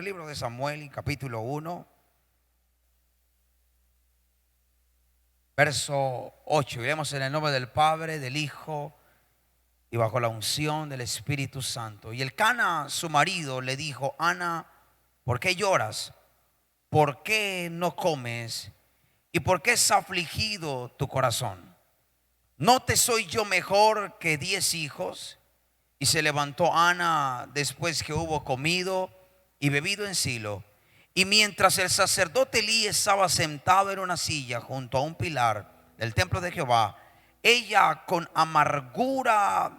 libro de Samuel, capítulo 1, verso 8. Iremos en el nombre del Padre, del Hijo y bajo la unción del Espíritu Santo. Y Elcana, su marido, le dijo: Ana, ¿por qué lloras? ¿Por qué no comes? ¿Y por qué es afligido tu corazón? ¿No te soy yo mejor que 10 hijos? Y se levantó Ana después que hubo comido y bebido en Silo. Y mientras el sacerdote Elí estaba sentado en una silla junto a un pilar del templo de Jehová, ella con amargura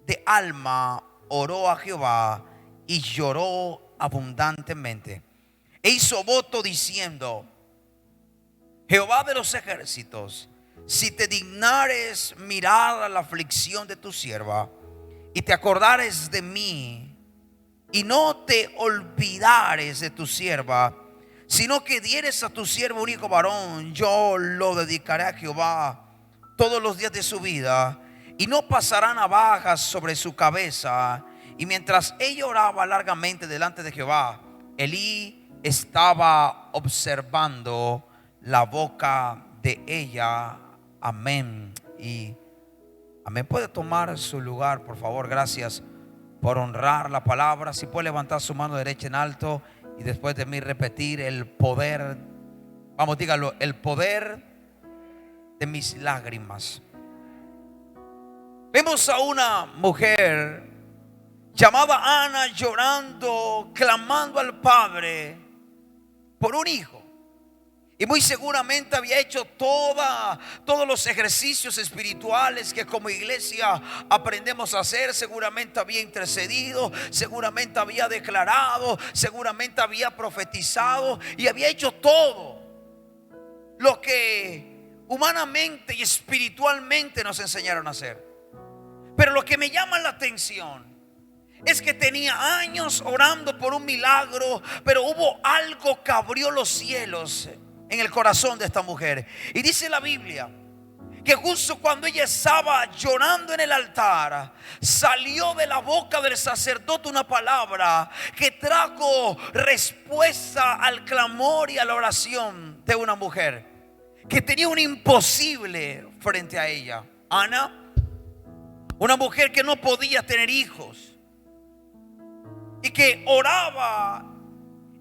de alma oró a Jehová y lloró abundantemente. E hizo voto diciendo: Jehová de los ejércitos, si te dignares mirar a la aflicción de tu sierva y te acordares de mí, y no te olvidares de tu sierva, sino que dieres a tu siervo un hijo varón, yo lo dedicaré a Jehová todos los días de su vida, y no pasará navajas sobre su cabeza. Y mientras ella oraba largamente delante de Jehová, Elí estaba observando la boca de ella. Amén y amén. Puede tomar su lugar, por favor. Gracias por honrar la palabra. Si puede levantar su mano derecha en alto y después de mí repetir: el poder, vamos, dígalo, el poder de mis lágrimas. Vemos a una mujer llamada Ana llorando, clamando al Padre por un hijo. Y muy seguramente había hecho todos los ejercicios espirituales que como iglesia aprendemos a hacer. Seguramente había intercedido, seguramente había declarado, seguramente había profetizado y había hecho todo lo que humanamente y espiritualmente nos enseñaron a hacer. Pero lo que me llama la atención es que tenía años orando por un milagro, pero hubo algo que abrió los cielos en el corazón de esta mujer. Y dice la Biblia que justo cuando ella estaba llorando en el altar, salió de la boca del sacerdote una palabra que trajo respuesta al clamor y a la oración de una mujer que tenía un imposible frente a ella. Ana, una mujer que no podía tener hijos y que oraba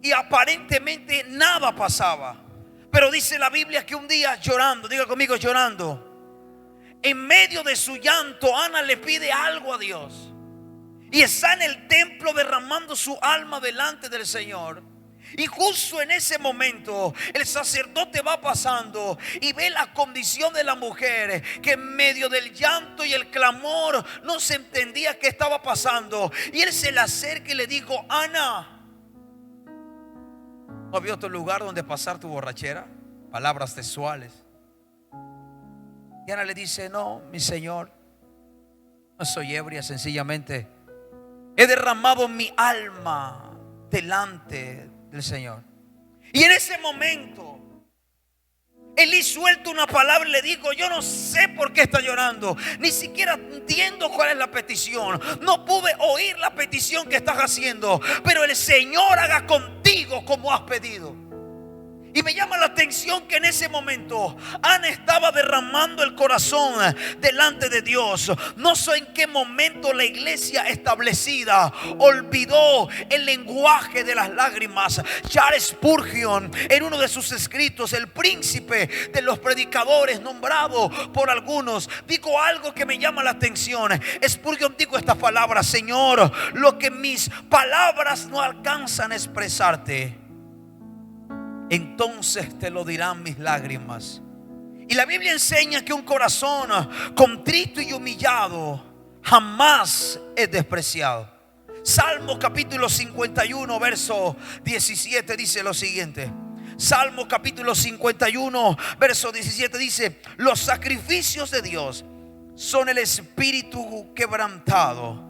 y aparentemente nada pasaba. Pero dice la Biblia que un día llorando, diga conmigo, llorando, en medio de su llanto, Ana le pide algo a Dios. Y está en el templo derramando su alma delante del Señor. Y justo en ese momento el sacerdote va pasando y ve la condición de la mujer, que en medio del llanto y el clamor no se entendía qué estaba pasando. Y él se le acerca y le dijo: Ana, ¿no había otro lugar donde pasar tu borrachera? Palabras textuales. Y Ana le dice: no, mi Señor, no soy ebria, sencillamente he derramado mi alma delante del Señor. Y en ese momento Elí suelta una palabra y le dijo: yo no sé por qué está llorando, ni siquiera entiendo cuál es la petición, no pude oír la petición que estás haciendo, pero el Señor haga contigo como has pedido. Y me llama la atención que en ese momento Ana estaba derramando el corazón delante de Dios. No sé en qué momento la iglesia establecida olvidó el lenguaje de las lágrimas. Charles Spurgeon, en uno de sus escritos, el príncipe de los predicadores nombrado por algunos, dijo algo que me llama la atención. Spurgeon dijo estas palabras: Señor, lo que mis palabras no alcanzan a expresarte, entonces te lo dirán mis lágrimas. Y la Biblia enseña que un corazón contrito y humillado jamás es despreciado. Salmo capítulo 51 verso 17 dice lo siguiente. Salmo capítulo 51 verso 17 dice: los sacrificios de Dios son el espíritu quebrantado,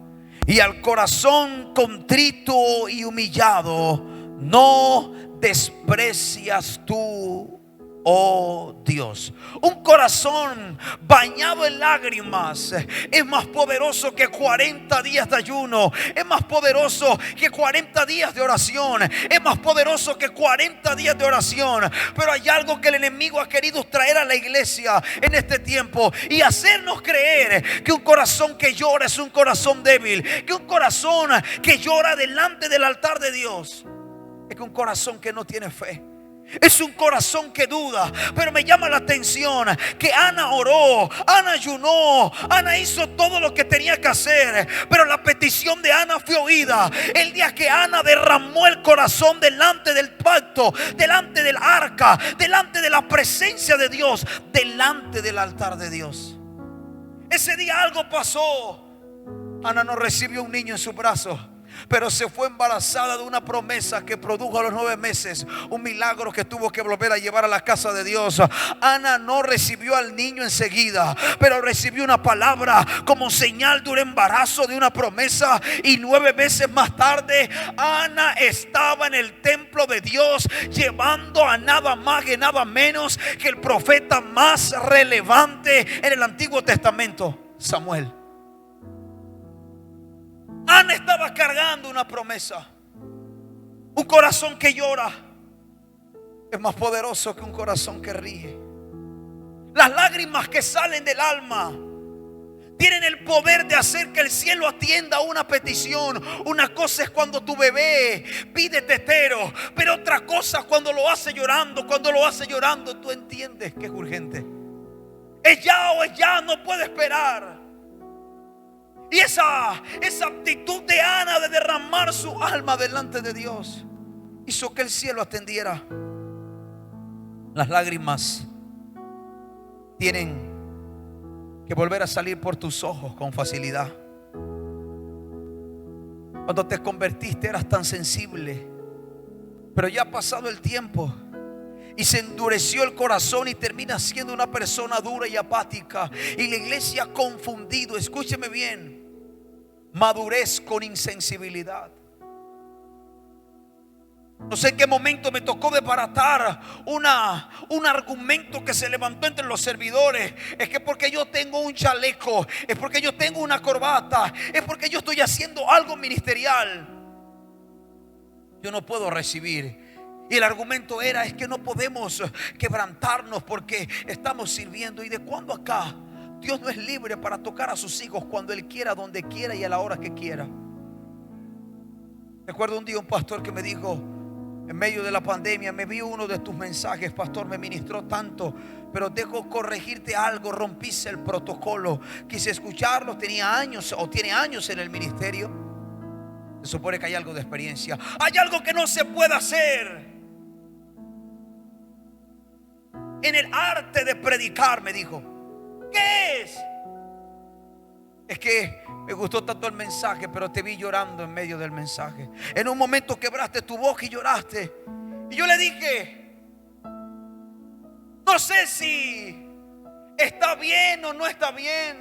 y al corazón contrito y humillado no desprecias tú. oh Dios. Un corazón bañado en lágrimas es más poderoso que 40 días de ayuno. Es más poderoso que 40 días de oración. Es más poderoso que 40 días de oración. Pero hay algo que el enemigo ha querido traer a la iglesia en este tiempo y hacernos creer que un corazón que llora es un corazón débil, que un corazón que llora delante del altar de Dios es que un corazón que no tiene fe. Es un corazón que duda. Pero me llama la atención que Ana oró, Ana ayunó, Ana hizo todo lo que tenía que hacer, pero la petición de Ana fue oída. El día que Ana derramó el corazón delante del pacto, delante del arca, delante de la presencia de Dios, delante del altar de Dios, ese día algo pasó. Ana no recibió un niño en su brazo, pero se fue embarazada de una promesa que produjo a los 9 meses un milagro que tuvo que volver a llevar a la casa de Dios. Ana no recibió al niño enseguida, pero recibió una palabra como señal de un embarazo, de una promesa. Y 9 meses más tarde, Ana estaba en el templo de Dios, llevando a nada más y nada menos que el profeta más relevante en el Antiguo Testamento, Samuel. Ana estaba cargando una promesa. Un corazón que llora es más poderoso que un corazón que ríe. Las lágrimas que salen del alma tienen el poder de hacer que el cielo atienda a una petición. Una cosa es cuando tu bebé pide tetero, pero otra cosa es cuando lo hace llorando. Cuando lo hace llorando, tú entiendes que es urgente. Es ya o es ya, no puede esperar. Y esa actitud de Ana de derramar su alma delante de Dios hizo que el cielo atendiera. Las lágrimas tienen que volver a salir por tus ojos con facilidad. Cuando te convertiste eras tan sensible, pero ya ha pasado el tiempo y se endureció el corazón y termina siendo una persona dura y apática. Y la iglesia ha confundido, escúcheme bien, madurez con insensibilidad. No sé en qué momento me tocó desbaratar un argumento que se levantó entre los servidores. Es que porque yo tengo un chaleco, es porque yo tengo una corbata, es porque yo estoy haciendo algo ministerial, yo no puedo recibir. Y el argumento era, es que no podemos quebrantarnos porque estamos sirviendo. ¿Y de cuándo acá Dios no es libre para tocar a sus hijos cuando Él quiera, donde quiera y a la hora que quiera? Recuerdo un día un pastor que me dijo, en medio de la pandemia, me vi uno de tus mensajes, pastor, me ministró tanto, pero dejo corregirte algo, rompiste el protocolo. Quise escucharlo, tenía años o tiene años en el ministerio. Se supone que hay algo de experiencia. Hay algo que no se puede hacer en el arte de predicar, me dijo. ¿Qué es? Es que me gustó tanto el mensaje, pero te vi llorando en medio del mensaje. En un momento quebraste tu boca y lloraste. Y yo le dije, no sé si está bien o no está bien.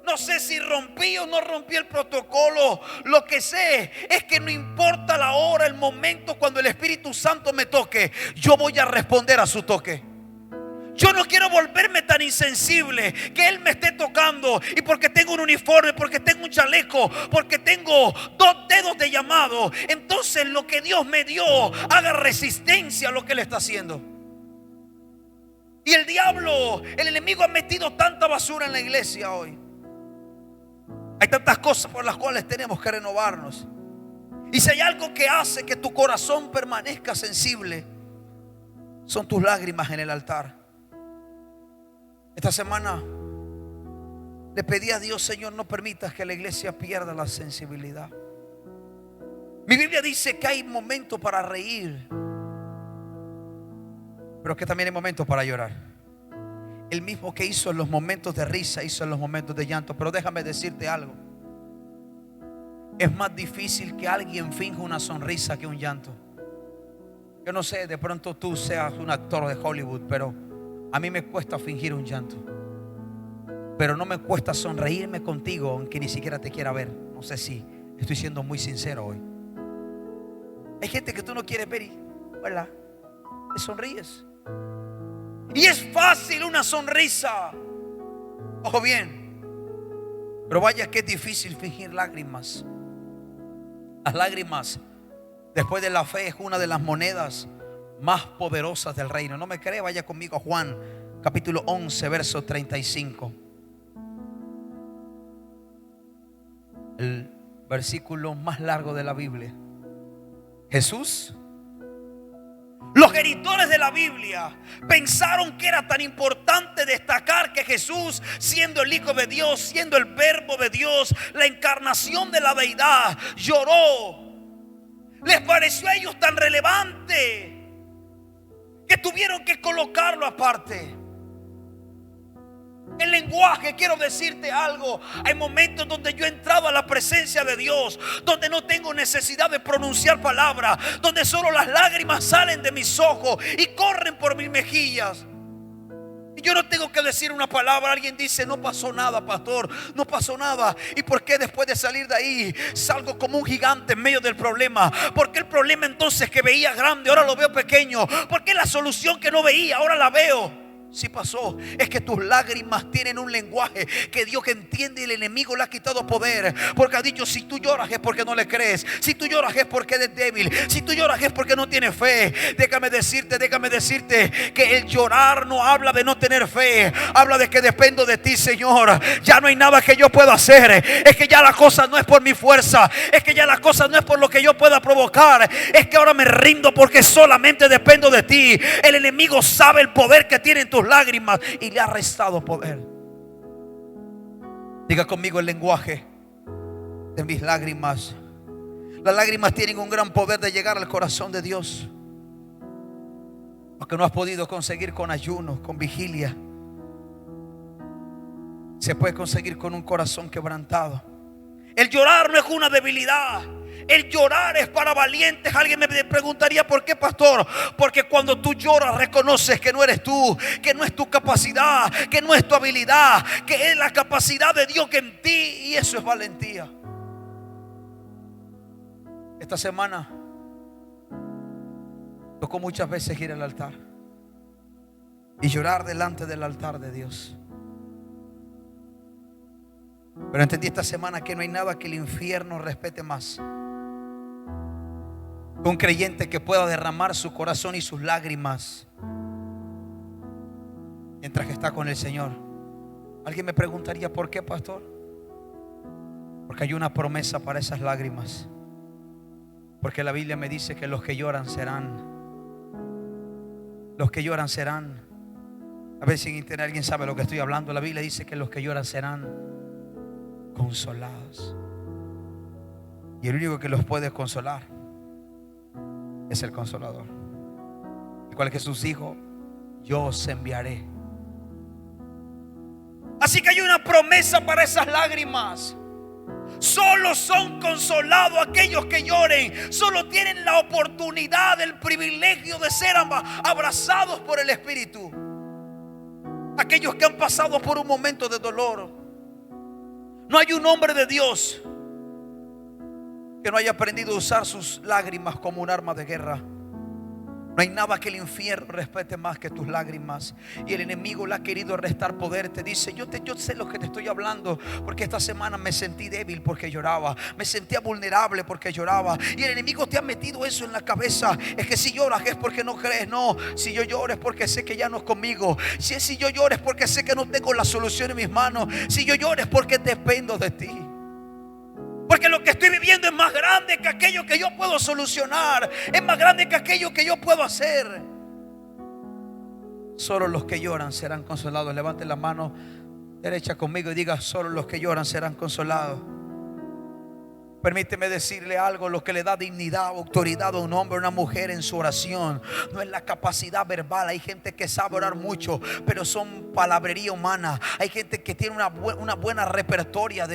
No sé si rompí o no rompí el protocolo. Lo que sé es que no importa la hora, el momento, cuando el Espíritu Santo me toque, yo voy a responder a su toque. Yo no quiero volverme tan insensible que Él me esté tocando y porque tengo un uniforme, porque tengo un chaleco, porque tengo 2 dedos de llamado, entonces lo que Dios me dio haga resistencia a lo que Él está haciendo. Y el diablo, el enemigo, ha metido tanta basura en la iglesia hoy. Hay tantas cosas por las cuales tenemos que renovarnos. Y si hay algo que hace que tu corazón permanezca sensible, son tus lágrimas en el altar. Esta semana le pedí a Dios, Señor, no permitas que la iglesia pierda la sensibilidad. Mi Biblia dice que hay momentos para reír, pero que también hay momentos para llorar. El mismo que hizo en los momentos de risa, hizo en los momentos de llanto. Pero déjame decirte algo. Es más difícil que alguien finja una sonrisa que un llanto. Yo no sé, de pronto tú seas un actor de Hollywood, pero a mí me cuesta fingir un llanto. Pero no me cuesta sonreírme contigo, aunque ni siquiera te quiera ver. No sé si estoy siendo muy sincero hoy. Hay gente que tú no quieres ver y, ¿verdad?, te sonríes. Y es fácil una sonrisa. Ojo bien. Pero vaya que es difícil fingir lágrimas. Las lágrimas, después de la fe, es una de las monedas más poderosas del reino. ¿No me cree? Vaya conmigo a Juan capítulo 11, verso 35. El versículo más largo de la Biblia. Jesús, los editores de la Biblia pensaron que era tan importante destacar que Jesús, siendo el Hijo de Dios, siendo el Verbo de Dios, la encarnación de la deidad, lloró. Les pareció a ellos tan relevante que tuvieron que colocarlo aparte. El lenguaje, quiero decirte algo. Hay momentos donde yo he entrado a la presencia de Dios, donde no tengo necesidad de pronunciar palabras, donde solo las lágrimas salen de mis ojos y corren por mis mejillas. Y yo no tengo que decir una palabra. Alguien dice: no pasó nada, pastor, no pasó nada. ¿Y por qué después de salir de ahí salgo como un gigante en medio del problema? ¿Por qué el problema entonces que veía grande ahora lo veo pequeño? ¿Por qué la solución que no veía ahora la veo? Sí pasó. Es que tus lágrimas tienen un lenguaje que Dios entiende, y el enemigo le ha quitado poder, porque ha dicho: si tú lloras es porque no le crees, si tú lloras es porque eres débil, si tú lloras es porque no tienes fe. Déjame decirte que el llorar no habla de no tener fe, habla de que dependo de ti, Señor. Ya no hay nada que yo pueda hacer. Es que ya la cosa no es por mi fuerza, es que ya la cosa no es por lo que yo pueda provocar. Es que ahora me rindo porque solamente dependo de ti. El enemigo sabe el poder que tiene en tus lágrimas y le ha restado poder. Diga conmigo: el lenguaje de mis lágrimas. Las lágrimas tienen un gran poder de llegar al corazón de Dios. Lo que no has podido conseguir con ayuno, con vigilia, se puede conseguir con un corazón quebrantado. El llorar no es una debilidad. El llorar es para valientes. Alguien me preguntaría: ¿por qué, pastor? Porque cuando tú lloras reconoces que no eres tú, que no es tu capacidad, que no es tu habilidad, que es la capacidad de Dios que en ti, y eso es valentía. Esta semana tocó muchas veces ir al altar y llorar delante del altar de Dios. Pero entendí esta semana que no hay nada que el infierno respete más que un creyente que pueda derramar su corazón y sus lágrimas mientras que está con el Señor. Alguien me preguntaría: ¿por qué, pastor? Porque hay una promesa para esas lágrimas. Porque la Biblia me dice que los que lloran serán. A ver si en internet alguien sabe lo que estoy hablando. La Biblia dice que los que lloran serán consolados. Y el único que los puede consolar es el Consolador, el cual Jesús dijo: yo os enviaré. Así que hay una promesa para esas lágrimas. Solo son consolados aquellos que lloren. Solo tienen la oportunidad, el privilegio de ser abrazados por el Espíritu aquellos que han pasado por un momento de dolor. No hay un hombre de Dios que no haya aprendido a usar sus lágrimas como un arma de guerra. No hay nada que el infierno respete más que tus lágrimas. Y el enemigo le ha querido restar poder. Te dice: yo sé lo que te estoy hablando, porque esta semana me sentí débil porque lloraba, me sentía vulnerable porque lloraba. Y el enemigo te ha metido eso en la cabeza. Es que si lloras es porque no crees. No, si yo lloro es porque sé que ya no es conmigo. Si yo lloro es porque sé que no tengo la solución en mis manos. Si yo lloro es porque dependo de ti. Porque lo que estoy viviendo es más grande que aquello que yo puedo solucionar. Es más grande que aquello que yo puedo hacer. Solo los que lloran serán consolados. Levante la mano derecha conmigo y diga: solo los que lloran serán consolados. Permíteme decirle algo: lo que le da dignidad o autoridad a un hombre o una mujer en su oración no es la capacidad verbal. Hay gente que sabe orar mucho, pero son palabrería humana. Hay gente que tiene un buen repertorio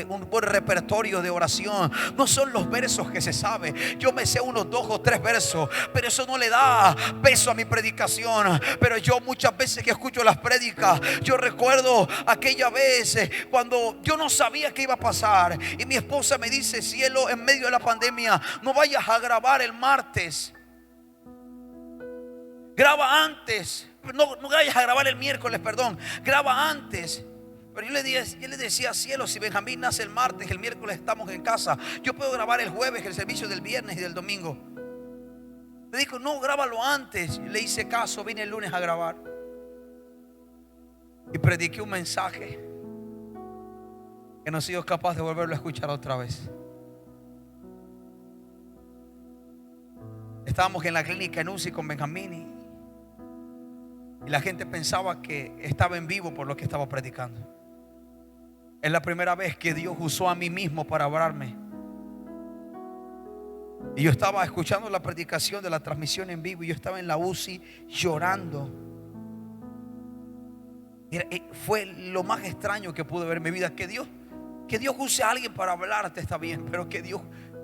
de oración. No son los versos que se sabe. Yo me sé unos 2 o 3 versos, pero eso no le da peso a mi predicación. Pero yo muchas veces que escucho las prédicas, yo recuerdo aquella vez cuando yo no sabía qué iba a pasar y mi esposa me dice: cielo, en medio de la pandemia, no vayas a grabar el martes, graba antes. no vayas a grabar el miércoles, perdón, graba antes. Pero yo le decía, cielo, si Benjamín nace el martes, el miércoles estamos en casa, yo puedo grabar el jueves, el servicio del viernes y del domingo. Le dijo, no, grábalo antes. Le hice caso, vine el lunes a grabar y prediqué un mensaje que no he sido capaz de volverlo a escuchar otra vez. Estábamos en la clínica en UCI con Benjamín y la gente pensaba que estaba en vivo por lo que estaba predicando. Es la primera vez que Dios usó a mí mismo para hablarme. Y yo estaba escuchando la predicación de la transmisión en vivo y yo estaba en la UCI llorando. Fue lo más extraño que pude ver en mi vida. Que Dios use a alguien para hablarte está bien, pero que Dios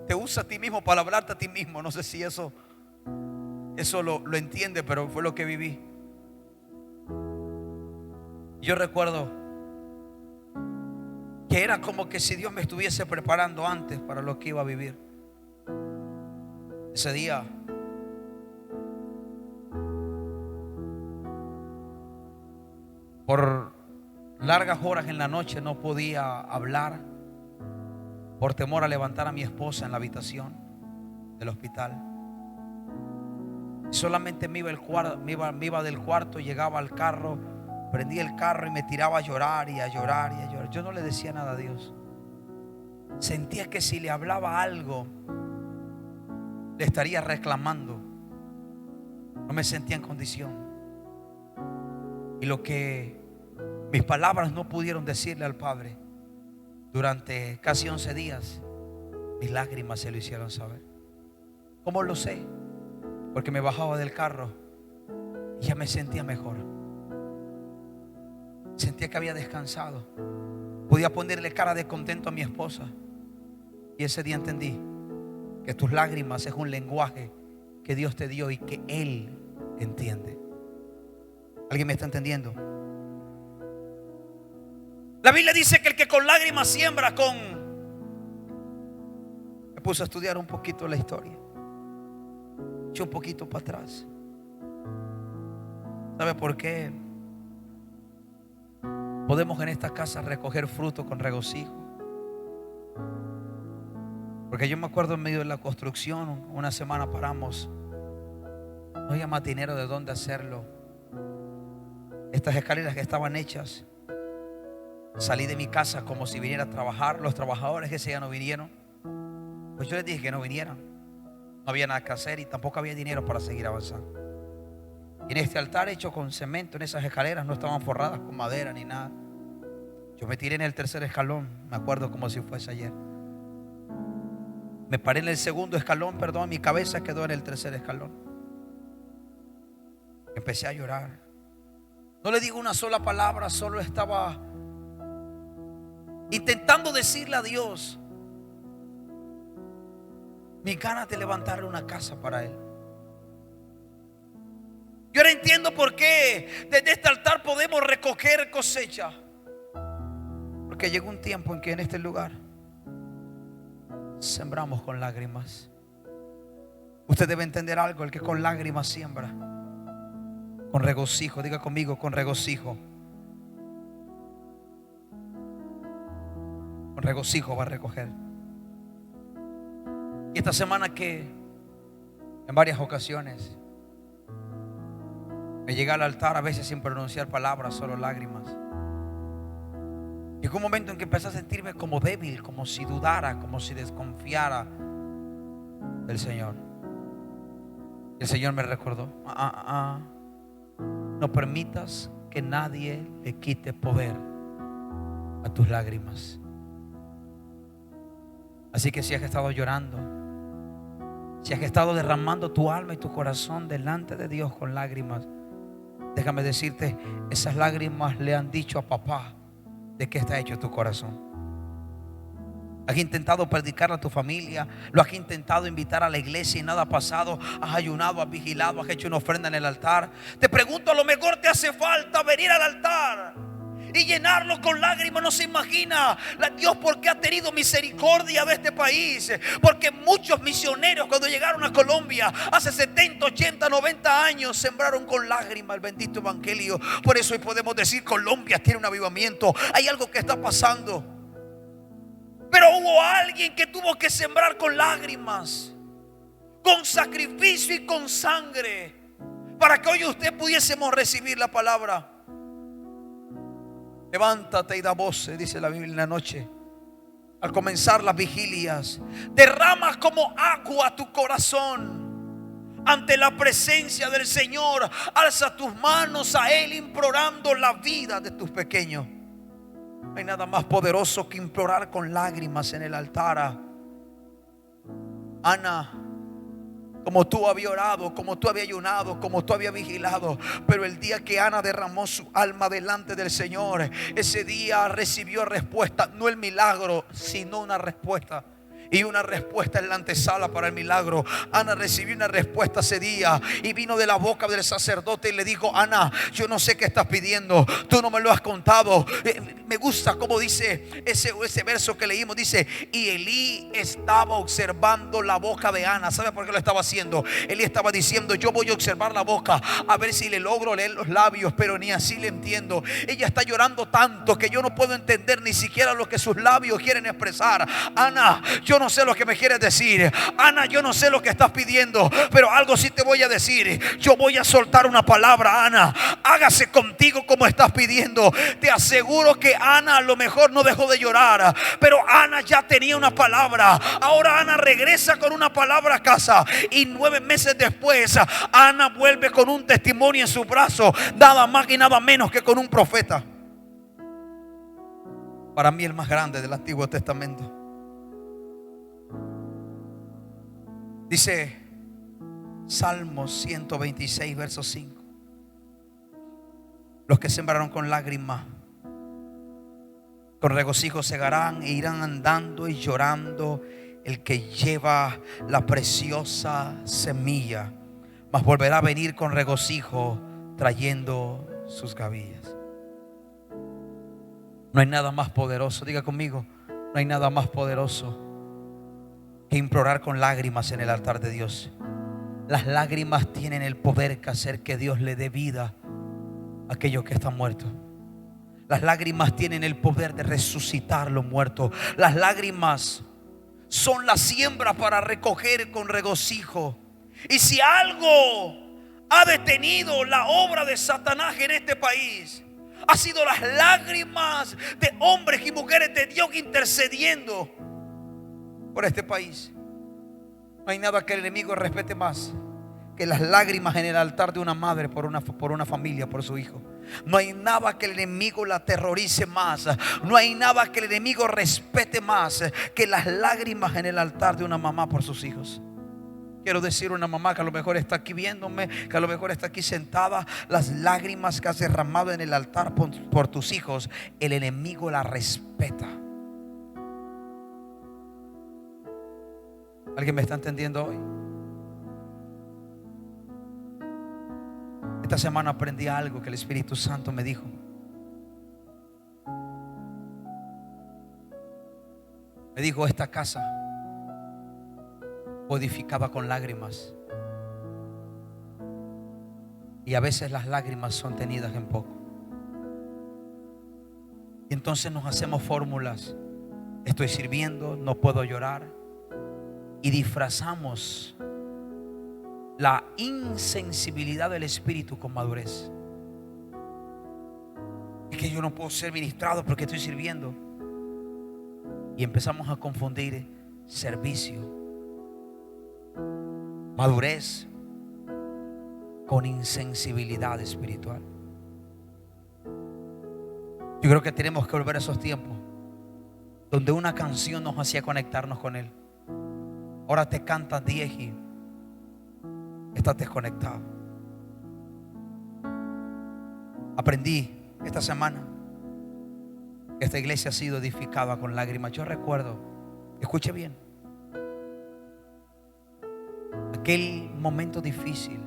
te usa a ti mismo para hablarte a ti mismo. No sé si eso lo entiende, pero fue lo que viví. Yo recuerdo que era como que si Dios me estuviese preparando antes para lo que iba a vivir. Ese día por largas horas en la noche no podía hablar por temor a levantar a mi esposa en la habitación del hospital. Solamente me iba del cuarto, llegaba al carro, prendía el carro y me tiraba a llorar y a llorar y a llorar. Yo no le decía nada a Dios. Sentía que si le hablaba algo le estaría reclamando. No me sentía en condición. Y lo que mis palabras no pudieron decirle al Padre durante casi 11 días, mis lágrimas se lo hicieron saber. ¿Cómo lo sé? Porque me bajaba del carro y ya me sentía mejor. Sentía que había descansado. Podía ponerle cara de contento a mi esposa. Y ese día entendí que tus lágrimas es un lenguaje que Dios te dio y que Él entiende. ¿Alguien me está entendiendo? La Biblia dice que el que con lágrimas siembra Me puse a estudiar un poquito la historia. Eché un poquito para atrás. ¿Sabe por qué podemos en esta casa recoger fruto con regocijo? Porque yo me acuerdo en medio de la construcción, una semana paramos, no había más dinero de dónde hacerlo. Estas escaleras que estaban hechas, salí de mi casa como si viniera a trabajar. Los trabajadores ese día no vinieron, pues yo les dije que no vinieran. No había nada que hacer y tampoco había dinero para seguir avanzando. Y en este altar hecho con cemento, en esas escaleras no estaban forradas con madera ni nada. Yo me tiré en el tercer escalón, me acuerdo como si fuese ayer. Me paré en el segundo escalón, perdón, mi cabeza quedó en el tercer escalón. Empecé a llorar. No le digo una sola palabra, solo estaba intentando decirle a Dios mis ganas de levantarle una casa para Él. Yo ahora entiendo por qué desde este altar podemos recoger cosecha. Porque llegó un tiempo en que en este lugar sembramos con lágrimas. Usted debe entender algo: el que con lágrimas siembra, con regocijo, diga conmigo, con regocijo. Con regocijo va a recoger. Y esta semana que en varias ocasiones me llegué al altar, a veces sin pronunciar palabras, solo lágrimas. Llegó un momento en que empecé a sentirme como débil, como si dudara, como si desconfiara del Señor. El Señor me recordó: no permitas que nadie le quite poder a tus lágrimas. Así que si has estado llorando, si has estado derramando tu alma y tu corazón delante de Dios con lágrimas, déjame decirte, esas lágrimas le han dicho a papá de qué está hecho tu corazón. Has intentado predicar a tu familia, lo has intentado invitar a la iglesia y nada ha pasado. Has ayunado, has vigilado, has hecho una ofrenda en el altar. Te pregunto, a lo mejor te hace falta venir al altar y llenarlo con lágrimas. No se imagina Dios por qué ha tenido misericordia de este país, porque muchos misioneros cuando llegaron a Colombia hace 70, 80, 90 años sembraron con lágrimas el bendito evangelio. Por eso hoy podemos decir: Colombia tiene un avivamiento, hay algo que está pasando. Pero hubo alguien que tuvo que sembrar con lágrimas, con sacrificio y con sangre, para que hoy usted pudiésemos recibir la palabra. Levántate y da voces, dice la Biblia, en la noche. Al comenzar las vigilias, derrama como agua tu corazón ante la presencia del Señor. Alza tus manos a Él implorando la vida de tus pequeños. No hay nada más poderoso que implorar con lágrimas en el altar. Ana, como tú habías orado, como tú habías ayunado, como tú habías vigilado, pero el día que Ana derramó su alma delante del Señor, ese día recibió respuesta. No el milagro, sino una respuesta. Y una respuesta en la antesala para el milagro. Ana recibió una respuesta ese día y vino de la boca del sacerdote y le dijo: Ana, yo no sé qué estás pidiendo, tú no me lo has contado. Me gusta como dice ese verso que leímos. Dice: y Elí estaba observando la boca de Ana. ¿Sabe por qué lo estaba haciendo? Elí estaba diciendo: yo voy a observar la boca, a ver si le logro leer los labios, pero ni así le entiendo. Ella está llorando tanto que yo no puedo entender ni siquiera lo que sus labios quieren expresar. Ana, yo no sé lo que me quieres decir. Ana, yo no sé lo que estás pidiendo, pero algo sí te voy a decir. Yo voy a soltar una palabra. Ana, hágase contigo como estás pidiendo. Te aseguro que Ana a lo mejor no dejó de llorar, pero Ana ya tenía una palabra. Ahora Ana regresa con una palabra a casa, y 9 meses después Ana vuelve con un testimonio en su brazo, nada más y nada menos que con un profeta. Para mí el más grande del Antiguo Testamento. Dice Salmos 126 verso 5: los que sembraron con lágrimas, con regocijo segarán e irán andando y llorando el que lleva la preciosa semilla, mas volverá a venir con regocijo trayendo sus gavillas. No hay nada más poderoso, diga conmigo, no hay nada más poderoso que implorar con lágrimas en el altar de Dios. Las lágrimas tienen el poder que hacer que Dios le dé vida a aquellos que están muertos. Las lágrimas tienen el poder de resucitar los muertos. Las lágrimas son la siembra para recoger con regocijo. Y si algo ha detenido la obra de Satanás en este país, ha sido las lágrimas de hombres y mujeres de Dios intercediendo por este país. No hay nada que el enemigo respete más que las lágrimas en el altar de una madre por una familia, por su hijo. No hay nada que el enemigo la aterrorice más. No hay nada que el enemigo respete más que las lágrimas en el altar de una mamá por sus hijos. Quiero decir, una mamá que a lo mejor está aquí viéndome, que a lo mejor está aquí sentada, las lágrimas que has derramado en el altar por tus hijos, el enemigo la respeta. ¿Alguien me está entendiendo hoy? Esta semana aprendí algo que el Espíritu Santo me dijo. Me dijo: esta casa fue edificada con lágrimas, y a veces las lágrimas son tenidas en poco. Y entonces nos hacemos fórmulas: estoy sirviendo, no puedo llorar. Y disfrazamos la insensibilidad del espíritu con madurez. Es que yo no puedo ser ministrado porque estoy sirviendo. Y empezamos a confundir servicio, madurez, con insensibilidad espiritual. Yo creo que tenemos que volver a esos tiempos donde una canción nos hacía conectarnos con Él. Ahora te cantas 10 y estás desconectado. Aprendí esta semana que esta iglesia ha sido edificada con lágrimas. Yo recuerdo, escuche bien, aquel momento difícil.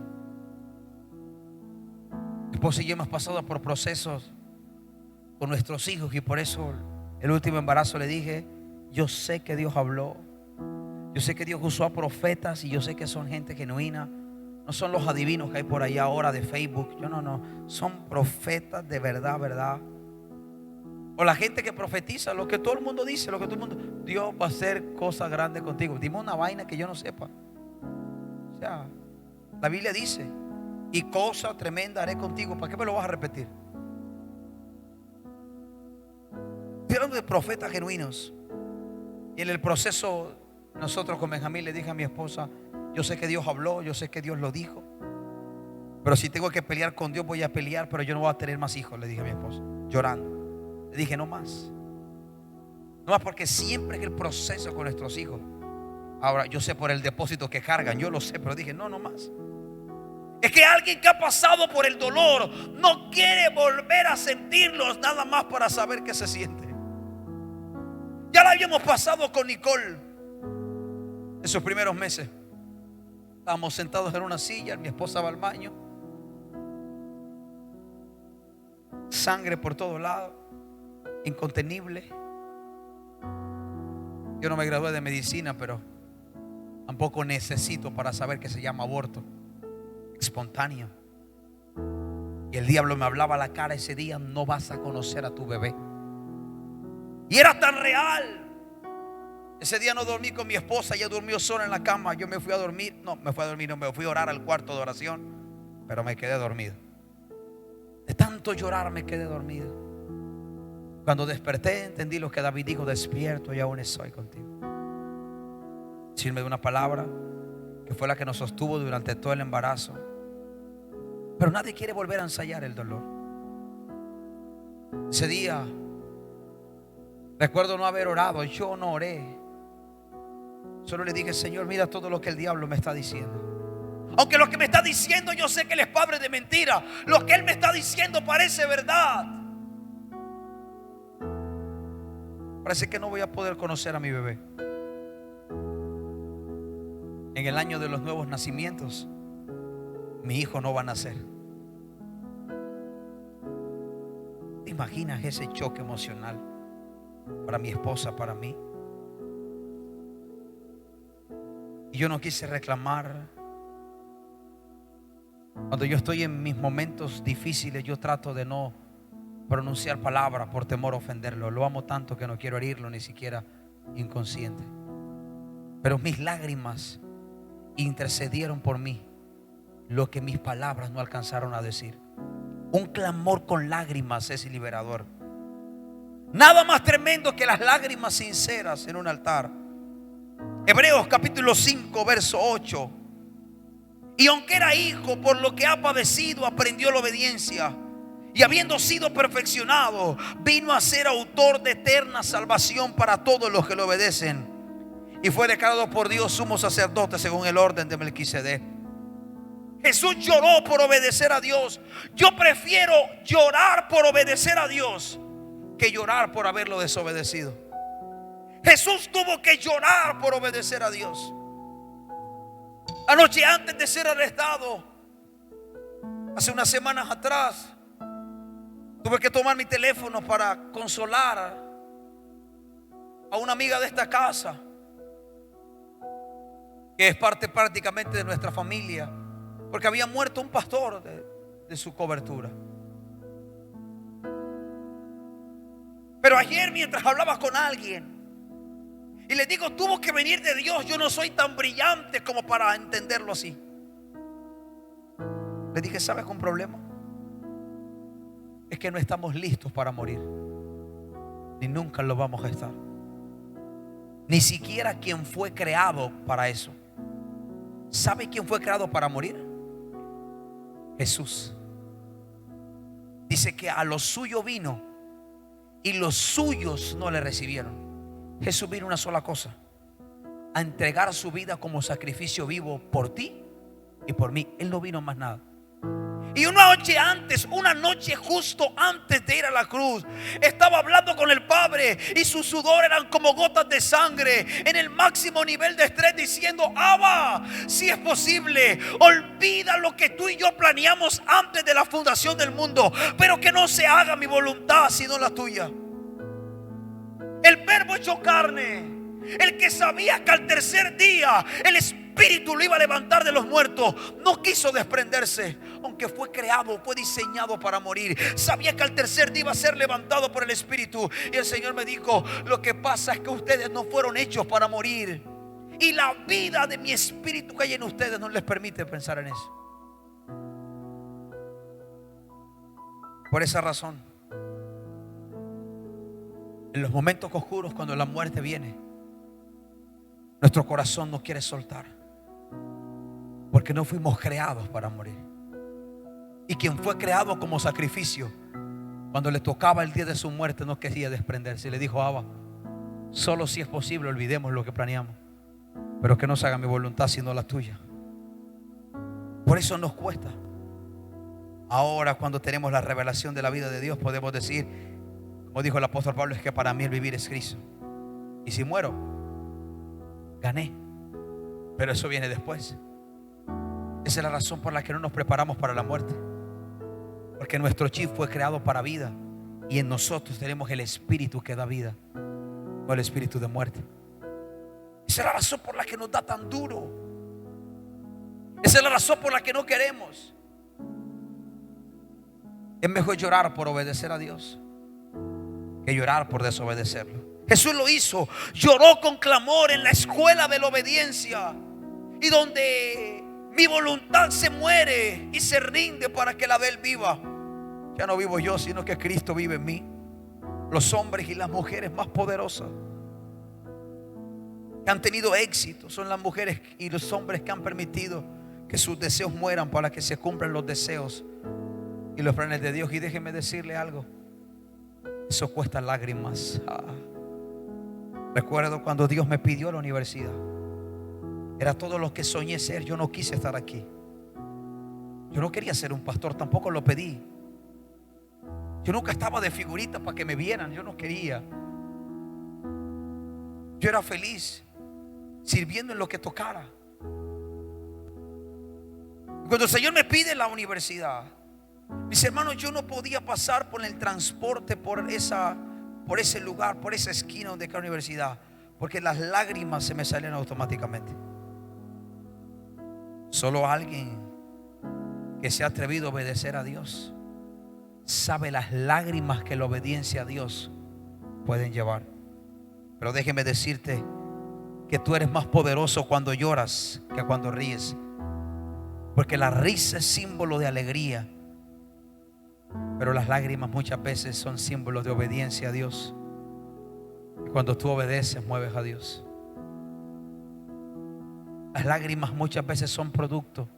Mi esposa y yo hemos pasado por procesos con nuestros hijos. Y por eso el último embarazo le dije: yo sé que Dios habló, yo sé que Dios usó a profetas, y yo sé que son gente genuina. No son los adivinos que hay por allá ahora de Facebook. Yo no, son profetas de verdad, verdad. O la gente que profetiza lo que todo el mundo dice, lo que todo el mundo: Dios va a hacer cosas grandes contigo. Dime una vaina que yo no sepa. O sea, la Biblia dice: y cosa tremenda haré contigo. ¿Para qué me lo vas a repetir? Estoy hablando de profetas genuinos. Y en el proceso, nosotros con Benjamín le dije a mi esposa: yo sé que Dios habló, yo sé que Dios lo dijo, pero si tengo que pelear con Dios, voy a pelear, pero yo no voy a tener más hijos, le dije a mi esposa, llorando. Le dije: no más. No más, porque siempre es el proceso con nuestros hijos. Ahora, yo sé por el depósito que cargan, yo lo sé, pero dije: no más. Es que alguien que ha pasado por el dolor no quiere volver a sentirlos, nada más para saber qué se siente. Ya lo habíamos pasado con Nicole en sus primeros meses. Estábamos sentados en una silla, mi esposa va al baño, sangre por todos lados, incontenible. Yo no me gradué de medicina, pero tampoco necesito para saber que se llama aborto espontáneo. Y el diablo me hablaba a la cara ese día: no vas a conocer a tu bebé. Y era tan real. Ese día no dormí con mi esposa, ella durmió sola en la cama. Yo me fui a dormir, me fui a orar al cuarto de oración, pero me quedé dormido. De tanto llorar me quedé dormido. Cuando desperté, entendí lo que David dijo: despierto y aún estoy contigo. Decirme de una palabra que fue la que nos sostuvo durante todo el embarazo. Pero nadie quiere volver a ensayar el dolor. Ese día recuerdo no haber orado. Yo no oré. Solo le dije: Señor, mira todo lo que el diablo me está diciendo. Aunque lo que me está diciendo, yo sé que él es padre de mentira. Lo que él me está diciendo parece verdad. Parece que no voy a poder conocer a mi bebé. En el año de los nuevos nacimientos, mi hijo no va a nacer. ¿Te imaginas ese choque emocional para mi esposa, para mí? Y yo no quise reclamar. Cuando yo estoy en mis momentos difíciles, yo trato de no pronunciar palabras por temor a ofenderlo. Lo amo tanto que no quiero herirlo, ni siquiera inconsciente. Pero mis lágrimas intercedieron por mí lo que mis palabras no alcanzaron a decir. Un clamor con lágrimas es liberador. Nada más tremendo que las lágrimas sinceras en un altar. Hebreos capítulo 5 verso 8. Y aunque era hijo, por lo que ha padecido, aprendió la obediencia. Y habiendo sido perfeccionado, vino a ser autor de eterna salvación para todos los que le obedecen. Y fue declarado por Dios sumo sacerdote según el orden de Melquisedec. Jesús lloró por obedecer a Dios. Yo prefiero llorar por obedecer a Dios que llorar por haberlo desobedecido. Jesús tuvo que llorar por obedecer a Dios. Anoche, antes de ser arrestado, hace unas semanas atrás, tuve que tomar mi teléfono para consolar a una amiga de esta casa, que es parte prácticamente de nuestra familia, porque había muerto un pastor de su cobertura. Pero ayer, mientras hablaba con alguien, y le digo: tuvo que venir de Dios, yo no soy tan brillante como para entenderlo así. Le dije: ¿sabes un problema? Es que no estamos listos para morir, ni nunca lo vamos a estar. Ni siquiera quien fue creado para eso. ¿Sabe quién fue creado para morir? Jesús. Dice que a lo suyo vino y los suyos no le recibieron. Jesús vino una sola cosa: a entregar su vida como sacrificio vivo por ti y por mí. Él no vino más nada. Y una noche justo antes de ir a la cruz. Estaba hablando con el Padre y su sudor eran como gotas de sangre en el máximo nivel de estrés, diciendo: Abba, si es posible, olvida lo que tú y yo planeamos antes de la fundación del mundo, pero que no se haga mi voluntad sino la tuya. El Verbo hecho carne, el que sabía que al tercer día el Espíritu lo iba a levantar de los muertos, no quiso desprenderse. Aunque fue creado, fue diseñado para morir, sabía que al tercer día iba a ser levantado por el Espíritu. Y el Señor me dijo: lo que pasa es que ustedes no fueron hechos para morir, y la vida de mi Espíritu que hay en ustedes no les permite pensar en eso. Por esa razón, en los momentos oscuros, cuando la muerte viene, nuestro corazón no quiere soltar, porque no fuimos creados para morir. Y quien fue creado como sacrificio, cuando le tocaba el día de su muerte, no quería desprenderse. Y le dijo: Abba, solo si es posible olvidemos lo que planeamos, pero que no se haga mi voluntad sino la tuya. Por eso nos cuesta. Ahora, cuando tenemos la revelación de la vida de Dios, podemos decir, como dijo el apóstol Pablo, es que para mí el vivir es Cristo, y si muero, gané. Pero eso viene después. Esa es la razón por la que no nos preparamos para la muerte, porque nuestro chip fue creado para vida, y en nosotros tenemos el Espíritu que da vida, no el espíritu de muerte. Esa es la razón por la que nos da tan duro. Esa es la razón por la que no queremos. Es mejor llorar por obedecer a Dios que llorar por desobedecerlo. Jesús lo hizo, lloró con clamor en la escuela de la obediencia, y donde mi voluntad se muere y se rinde para que la de Él viva. Ya no vivo yo, sino que Cristo vive en mí. Los hombres y las mujeres más poderosas que han tenido éxito son las mujeres y los hombres que han permitido que sus deseos mueran para que se cumplan los deseos y los planes de Dios. Y déjeme decirle algo, eso cuesta lágrimas. Recuerdo cuando Dios me pidió la universidad, era todo lo que soñé ser. Yo no quise estar aquí. Yo no quería ser un pastor, tampoco lo pedí. Yo nunca estaba de figurita para que me vieran. Yo no quería. Yo era feliz sirviendo en lo que tocara. Cuando el Señor me pide la universidad, mis hermanos, yo no podía pasar por el transporte por ese lugar, por esa esquina donde está la universidad, porque las lágrimas se me salían automáticamente. Solo alguien que se ha atrevido a obedecer a Dios sabe las lágrimas que la obediencia a Dios pueden llevar. Pero déjeme decirte que tú eres más poderoso cuando lloras que cuando ríes, porque la risa es símbolo de alegría, pero las lágrimas muchas veces son símbolos de obediencia a Dios. Y cuando tú obedeces, mueves a Dios. Las lágrimas muchas veces son producto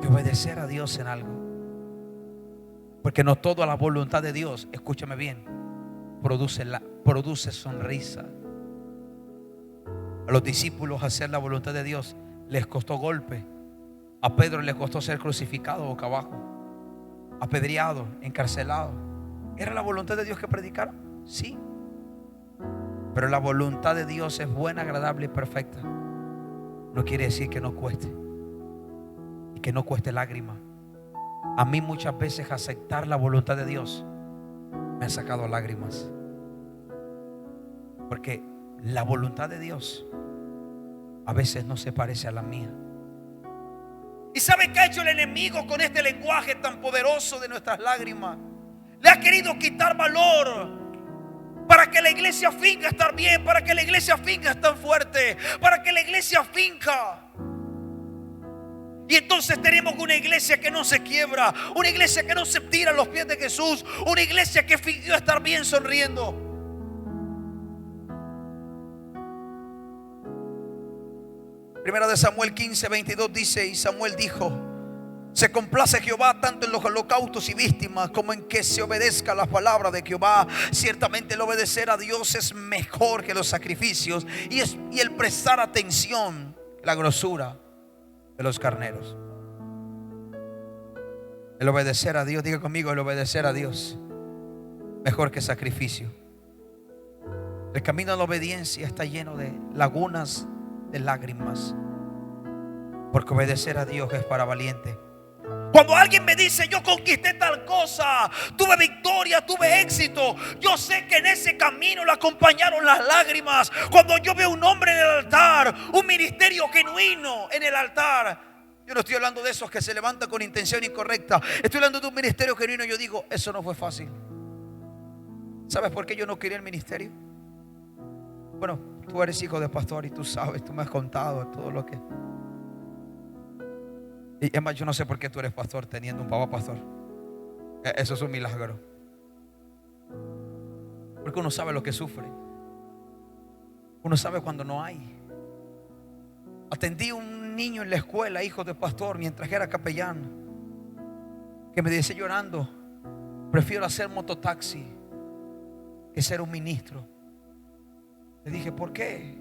de obedecer a Dios en algo, porque no toda la voluntad de Dios, escúchame bien, produce sonrisa. A los discípulos hacer la voluntad de Dios les costó golpe. A Pedro le costó ser crucificado boca abajo, apedreado, encarcelado. ¿Era la voluntad de Dios que predicara? Sí. Pero la voluntad de Dios es buena, agradable y perfecta. No quiere decir que no cueste, y que no cueste lágrimas. A mí muchas veces aceptar la voluntad de Dios me ha sacado lágrimas, porque la voluntad de Dios a veces no se parece a la mía. ¿Y sabe qué ha hecho el enemigo con este lenguaje tan poderoso de nuestras lágrimas? Le ha querido quitar valor para que la iglesia finja estar bien, para que la iglesia finja estar fuerte, para que la iglesia finja. Y entonces tenemos una iglesia que no se quiebra, una iglesia que no se tira a los pies de Jesús, una iglesia que fingió estar bien sonriendo. Primera de Samuel 15:22 dice: y Samuel dijo: se complace Jehová tanto en los holocaustos y víctimas como en que se obedezca la palabra de Jehová. Ciertamente el obedecer a Dios es mejor que los sacrificios, y el prestar atención la grosura de los carneros. El obedecer a Dios, diga conmigo, el obedecer a Dios mejor que sacrificio. El camino a la obediencia está lleno de lagunas de lágrimas, porque obedecer a Dios es para valientes. Cuando alguien me dice: yo conquisté tal cosa, tuve victoria, tuve éxito, yo sé que en ese camino le acompañaron las lágrimas. Cuando yo veo un hombre en el altar, un ministerio genuino en el altar, yo no estoy hablando de esos que se levantan con intención incorrecta, estoy hablando de un ministerio genuino. Yo digo: eso no fue fácil. ¿Sabes por qué yo no quería el ministerio? Bueno, tú eres hijo de pastor y tú sabes, tú me has contado todo lo que... Y además, yo no sé por qué tú eres pastor teniendo un papá pastor. Eso es un milagro. Porque uno sabe lo que sufre. Uno sabe cuando no hay. Atendí a un niño en la escuela, hijo de pastor, mientras era capellán, que me dice llorando: prefiero hacer mototaxi que ser un ministro. Le dije: ¿por qué?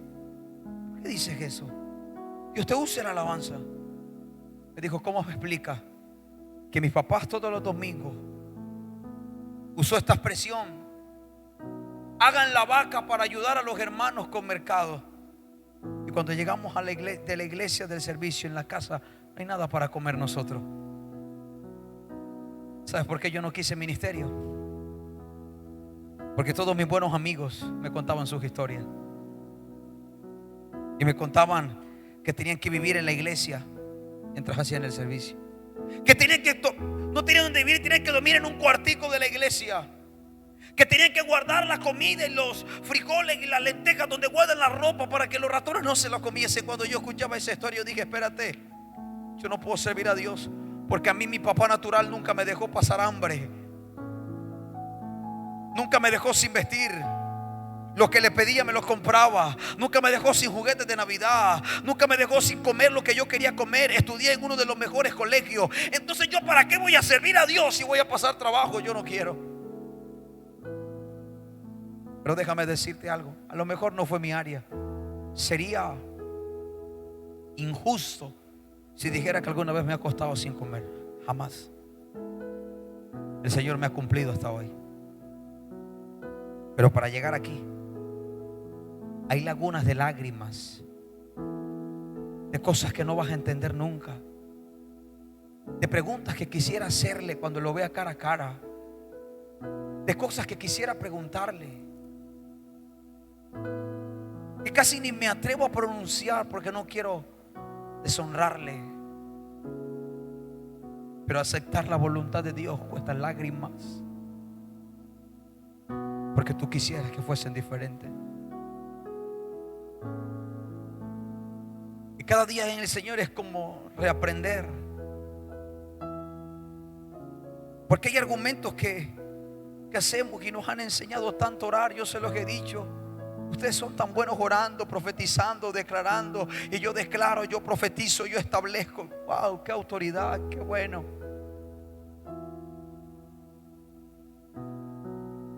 ¿Por qué dices eso? Y usted usa la alabanza. Me dijo: ¿cómo me explica que mis papás todos los domingos usó esta expresión: hagan la vaca para ayudar a los hermanos con mercado? Y cuando llegamos a la iglesia del servicio, en la casa, no hay nada para comer nosotros. ¿Sabes por qué yo no quise ministerio? Porque todos mis buenos amigos me contaban sus historias. Y me contaban que tenían que vivir en la iglesia mientras hacían el servicio, que tenían que no tenían donde vivir, tenían que dormir en un cuartico de la iglesia, que tenían que guardar la comida y los frijoles y las lentejas donde guardan la ropa para que los ratones no se la comiesen. Cuando yo escuchaba esa historia, yo dije: espérate, yo no puedo servir a Dios, porque a mí mi papá natural nunca me dejó pasar hambre, nunca me dejó sin vestir. Lo que le pedía me lo compraba. Nunca me dejó sin juguetes de Navidad. Nunca me dejó sin comer lo que yo quería comer. Estudié en uno de los mejores colegios. Entonces, ¿yo para qué voy a servir a Dios si voy a pasar trabajo? Yo no quiero. Pero déjame decirte algo: a lo mejor no fue mi área. Sería injusto si dijera que alguna vez me ha acostado sin comer. Jamás. El Señor me ha cumplido hasta hoy. Pero para llegar aquí hay lagunas de lágrimas, de cosas que no vas a entender nunca, de preguntas que quisiera hacerle cuando lo vea cara a cara, de cosas que quisiera preguntarle, que casi ni me atrevo a pronunciar porque no quiero deshonrarle. Pero aceptar la voluntad de Dios cuesta lágrimas, porque tú quisieras que fuesen diferentes. Y cada día en el Señor es como reaprender, porque hay argumentos que hacemos y nos han enseñado tanto a orar. Yo se los he dicho: ustedes son tan buenos orando, profetizando, declarando. Y yo declaro, yo profetizo, yo establezco. Wow, qué autoridad, qué bueno.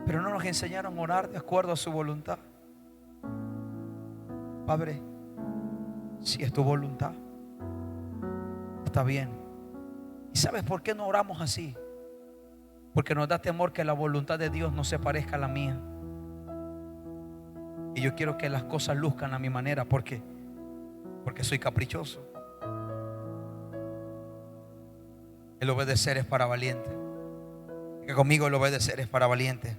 Pero no nos enseñaron a orar de acuerdo a su voluntad. Padre, si es tu voluntad, está bien. ¿Y sabes por qué no oramos así? Porque nos da temor que la voluntad de Dios no se parezca a la mía. Y yo quiero que las cosas luzcan a mi manera. ¿Por qué? Porque soy caprichoso. El obedecer es para valiente. Que conmigo el obedecer es para valiente.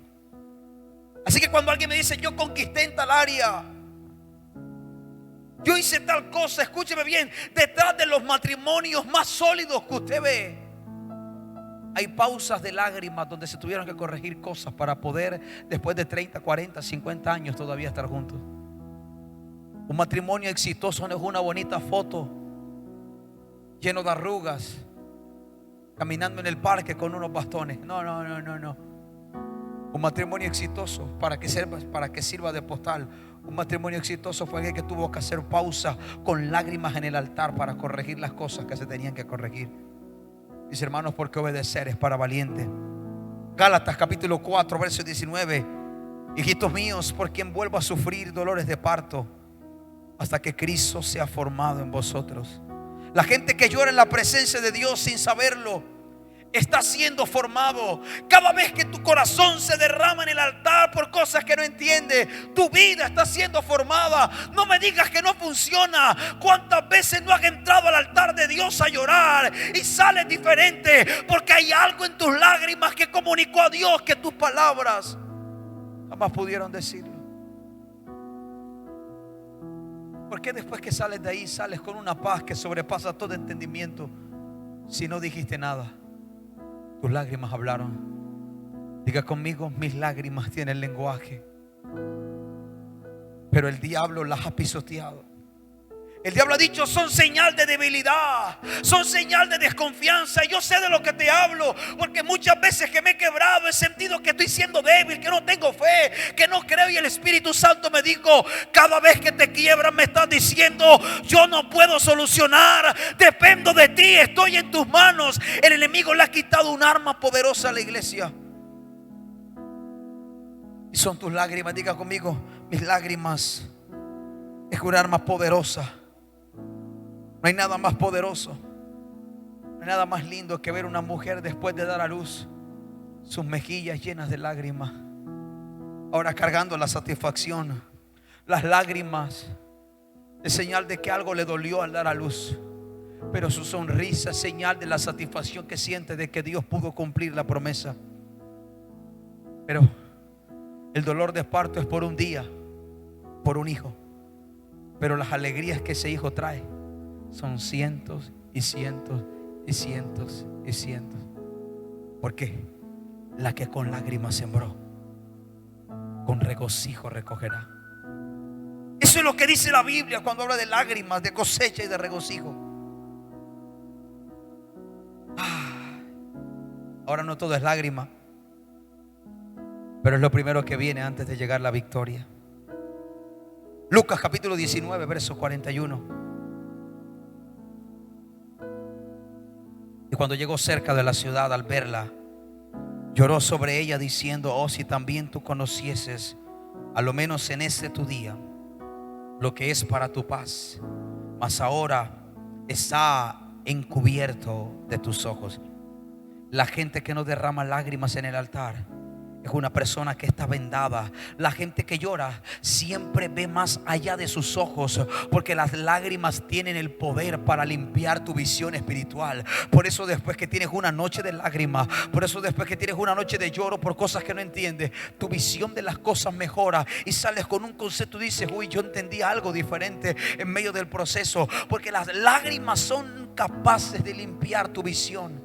Así que cuando alguien me dice: yo conquisté en tal área, yo hice tal cosa, escúcheme bien, detrás de los matrimonios más sólidos que usted ve, hay pausas de lágrimas donde se tuvieron que corregir cosas para poder, después de 30, 40, 50 años, todavía estar juntos. Un matrimonio exitoso no es una bonita foto lleno de arrugas, caminando en el parque con unos bastones. No. Un matrimonio exitoso, para que sirva de postal. Un matrimonio exitoso fue aquel que tuvo que hacer pausa con lágrimas en el altar para corregir las cosas que se tenían que corregir. Mis hermanos, porque obedecer es para valientes. Gálatas capítulo 4 verso 19: hijitos míos, por quien vuelvo a sufrir dolores de parto hasta que Cristo sea formado en vosotros. La gente que llora en la presencia de Dios sin saberlo está siendo formado. Cada vez que tu corazón se derrama en el altar por cosas que no entiendes, tu vida está siendo formada. No me digas que no funciona. ¿Cuántas veces no has entrado al altar de Dios a llorar y sales diferente? Porque hay algo en tus lágrimas que comunicó a Dios que tus palabras jamás pudieron decirlo. ¿Por qué después que sales de ahí sales con una paz que sobrepasa todo entendimiento si no dijiste nada? Tus lágrimas hablaron. Diga conmigo: mis lágrimas tienen lenguaje. Pero el diablo las ha pisoteado. El diablo ha dicho: son señal de debilidad, son señal de desconfianza. Y yo sé de lo que te hablo, porque muchas veces que me he quebrado he sentido que estoy siendo débil, que no tengo fe, que no creo. Y el Espíritu Santo me dijo: cada vez que te quiebras me estás diciendo: yo no puedo solucionar, dependo de ti, estoy en tus manos. El enemigo le ha quitado un arma poderosa a la iglesia, y son tus lágrimas. Diga conmigo: mis lágrimas es un arma poderosa. No hay nada más poderoso, no hay nada más lindo que ver una mujer después de dar a luz, sus mejillas llenas de lágrimas, ahora cargando la satisfacción. Las lágrimas es señal de que algo le dolió al dar a luz, pero su sonrisa es señal de la satisfacción que siente de que Dios pudo cumplir la promesa. Pero el dolor de parto es por un día, por un hijo, pero las alegrías que ese hijo trae son cientos y cientos y cientos y cientos. Porque la que con lágrimas sembró, con regocijo recogerá. Eso es lo que dice la Biblia cuando habla de lágrimas, de cosecha y de regocijo. Ahora no todo es lágrima, pero es lo primero que viene antes de llegar la victoria. Lucas capítulo 19, verso 41. Y cuando llegó cerca de la ciudad, al verla, lloró sobre ella diciendo: oh, si también tú conocieses, a lo menos en este tu día, lo que es para tu paz, mas ahora está encubierto de tus ojos. La gente que no derrama lágrimas en el altar es una persona que está vendada. La gente que llora siempre ve más allá de sus ojos, porque las lágrimas tienen el poder para limpiar tu visión espiritual. Por eso después que tienes una noche de lágrimas, por eso después que tienes una noche de lloro por cosas que no entiendes, tu visión de las cosas mejora y sales con un concepto y dices: uy, yo entendí algo diferente en medio del proceso. Porque las lágrimas son capaces de limpiar tu visión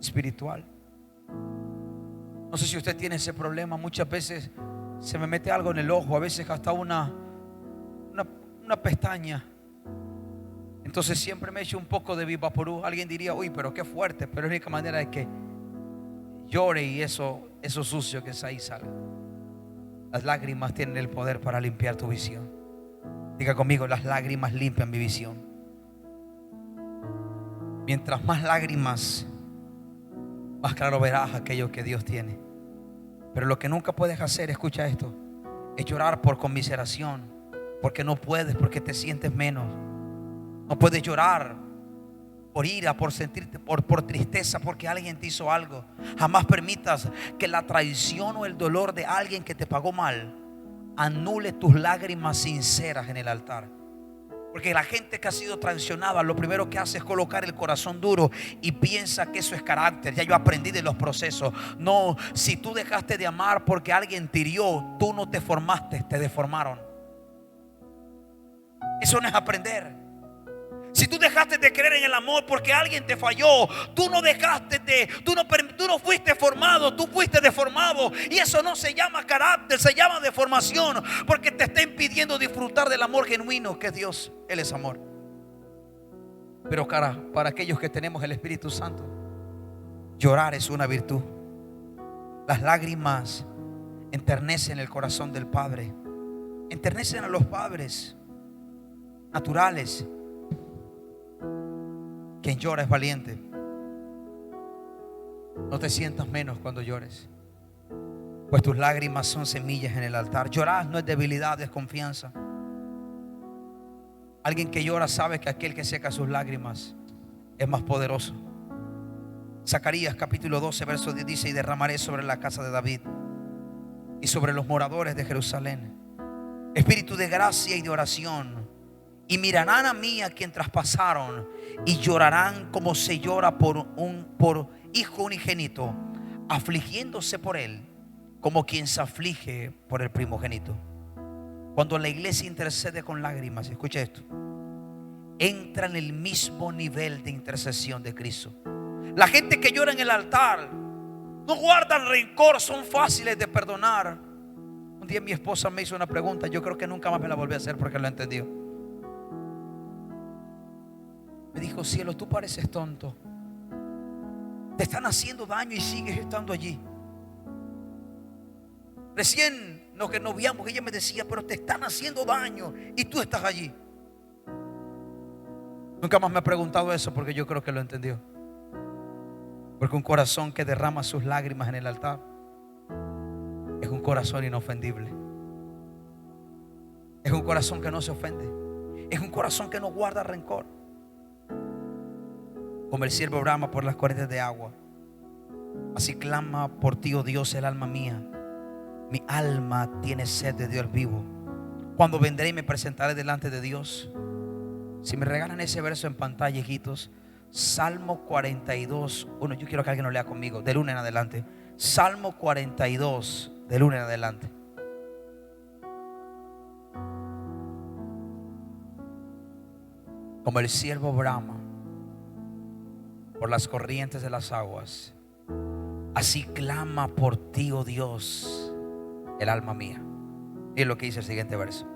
espiritual. No sé si usted tiene ese problema. Muchas veces se me mete algo en el ojo, a veces hasta una pestaña. Entonces siempre me echo un poco de Vivaporú. Alguien diría: uy, pero qué fuerte. Pero es la única manera de que llore y eso sucio que es ahí salga. Las lágrimas tienen el poder para limpiar tu visión. Diga conmigo: las lágrimas limpian mi visión. Mientras más lágrimas, más claro verás aquello que Dios tiene. Pero lo que nunca puedes hacer, escucha esto, es llorar por conmiseración, porque no puedes, porque te sientes menos. No puedes llorar por ira, por sentirte, por tristeza, porque alguien te hizo algo. Jamás permitas que la traición o el dolor de alguien que te pagó mal anule tus lágrimas sinceras en el altar. Porque la gente que ha sido traicionada, lo primero que hace es colocar el corazón duro y piensa que eso es carácter. Ya yo aprendí de los procesos. No, si tú dejaste de amar porque alguien te hirió, tú no te formaste, te deformaron. Eso no es aprender. Si tú dejaste de creer en el amor porque alguien te falló, tú no fuiste formado, tú fuiste deformado. Y eso no se llama carácter, se llama deformación, porque te está impidiendo disfrutar del amor genuino que es Dios. Él es amor. Pero para aquellos que tenemos el Espíritu Santo, llorar es una virtud. Las lágrimas enternecen el corazón del Padre, enternecen a los padres naturales. Quien llora es valiente. No te sientas menos cuando llores, pues tus lágrimas son semillas en el altar. Llorar no es debilidad, es confianza. Alguien que llora sabe que aquel que seca sus lágrimas es más poderoso. Zacarías capítulo 12 verso 10 dice: y derramaré sobre la casa de David y sobre los moradores de Jerusalén espíritu de gracia y de oración, y mirarán a mí a quien traspasaron, y llorarán como se llora por hijo unigénito, afligiéndose por él como quien se aflige por el primogénito. Cuando la iglesia intercede con lágrimas, escucha esto, entra en el mismo nivel de intercesión de Cristo. La gente que llora en el altar no guarda rencor, son fáciles de perdonar. Un día mi esposa me hizo una pregunta, yo creo que nunca más me la volví a hacer porque lo entendió. Me dijo: cielo, tú pareces tonto, te están haciendo daño y sigues estando allí. Recién lo que nos veíamos, ella me decía: pero te están haciendo daño y tú estás allí. Nunca más me ha preguntado eso porque yo creo que lo entendió. Porque un corazón que derrama sus lágrimas en el altar es un corazón inofendible. Es un corazón que no se ofende. Es un corazón que no guarda rencor. Como el siervo brama por las corrientes de agua, así clama por ti, oh Dios, el alma mía. Mi alma tiene sed de Dios vivo. Cuando vendré y me presentaré delante de Dios. Si me regalan ese verso en pantalla, hijitos, Salmo 42, 1. Yo quiero que alguien lo lea conmigo, del 1 en adelante. Salmo 42, del 1 en adelante. Como el siervo brama por las corrientes de las aguas, así clama por ti, oh Dios, el alma mía. Y es lo que dice el siguiente verso: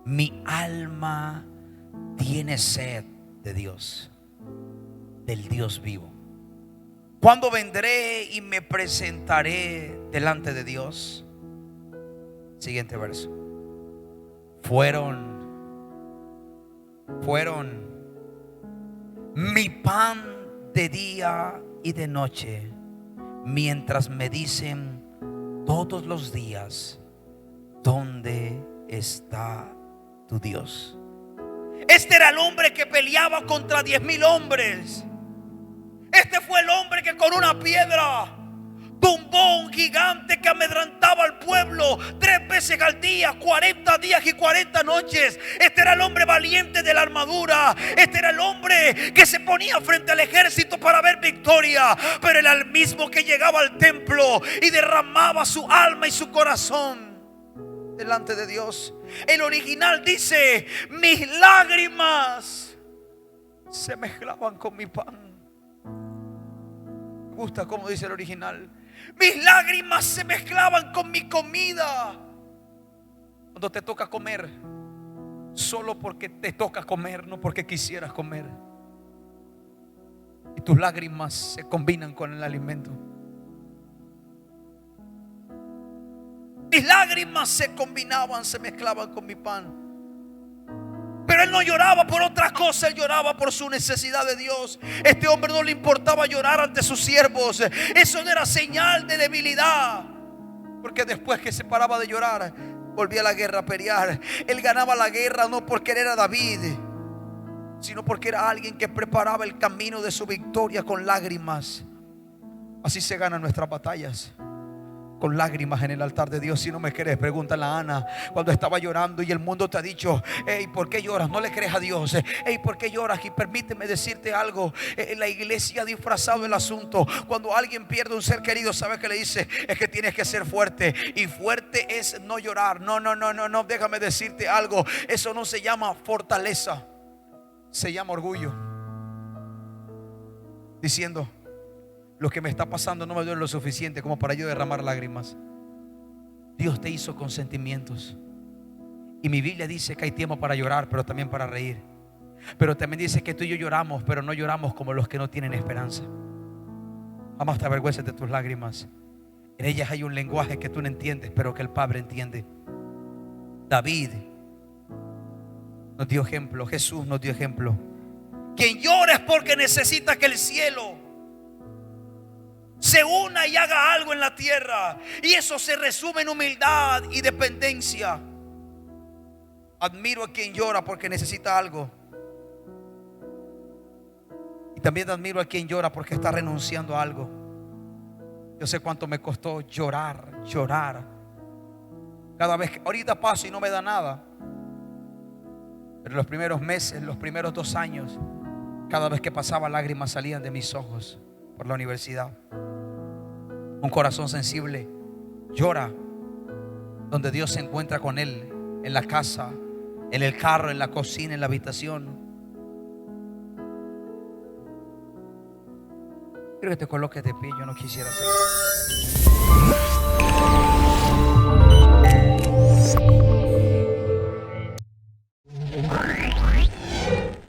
mi alma tiene sed de Dios, del Dios vivo. ¿Cuándo vendré y me presentaré delante de Dios? Siguiente verso: fueron mi pan de día y de noche, mientras me dicen todos los días: ¿dónde está tu Dios? Este era el hombre que peleaba contra 10,000 hombres. Este fue el hombre que con una piedra tumbó un gigante que amedrentaba al pueblo 3 veces al día, 40 días y 40 noches. Este era el hombre valiente de la armadura. Este era el hombre que se ponía frente al ejército para ver victoria. Pero era el mismo que llegaba al templo y derramaba su alma y su corazón delante de Dios. El original dice: mis lágrimas se mezclaban con mi pan. Me gusta como dice el original: mis lágrimas se mezclaban con mi comida. Cuando te toca comer, solo porque te toca comer, no porque quisieras comer, y tus lágrimas se combinan con el alimento. Mis lágrimas se combinaban, se mezclaban con mi pan. Pero él no lloraba por otra cosa, él lloraba por su necesidad de Dios. Este hombre no le importaba llorar ante sus siervos. Eso no era señal de debilidad, porque después que se paraba de llorar, volvía a la guerra a pelear. Él ganaba la guerra no porque él era David, sino porque era alguien que preparaba el camino de su victoria con lágrimas. Así se ganan nuestras batallas, con lágrimas en el altar de Dios. Si no me crees, pregúntale a Ana cuando estaba llorando y el mundo te ha dicho: hey, ¿por qué lloras? No le crees a Dios. Hey, ¿por qué lloras? Y permíteme decirte algo: la iglesia ha disfrazado el asunto. Cuando alguien pierde un ser querido, ¿sabes qué le dice? Es que tienes que ser fuerte. Y fuerte es no llorar. No, déjame decirte algo: eso no se llama fortaleza, se llama orgullo. Diciendo: lo que me está pasando no me duele lo suficiente como para yo derramar lágrimas. Dios te hizo con sentimientos. Y mi Biblia dice que hay tiempo para llorar, pero también para reír. Pero también dice que tú y yo lloramos, pero no lloramos como los que no tienen esperanza. Jamás te avergüences de tus lágrimas. En ellas hay un lenguaje que tú no entiendes, pero que el Padre entiende. David nos dio ejemplo. Jesús nos dio ejemplo. Quien llora es porque necesita que el cielo se una y haga algo en la tierra. Y eso se resume en humildad y dependencia. Admiro a quien llora porque necesita algo. También admiro a quien llora porque está renunciando a algo. Yo sé cuánto me costó llorar, llorar. Cada vez que ahorita paso y no me da nada, pero los primeros meses, los primeros 2 años, cada vez que pasaba, lágrimas salían de mis ojos por la universidad. Un corazón sensible llora donde Dios se encuentra con él, en la casa, en el carro, en la cocina, en la habitación. Quiero que te coloques de pie. Yo no quisiera hacer.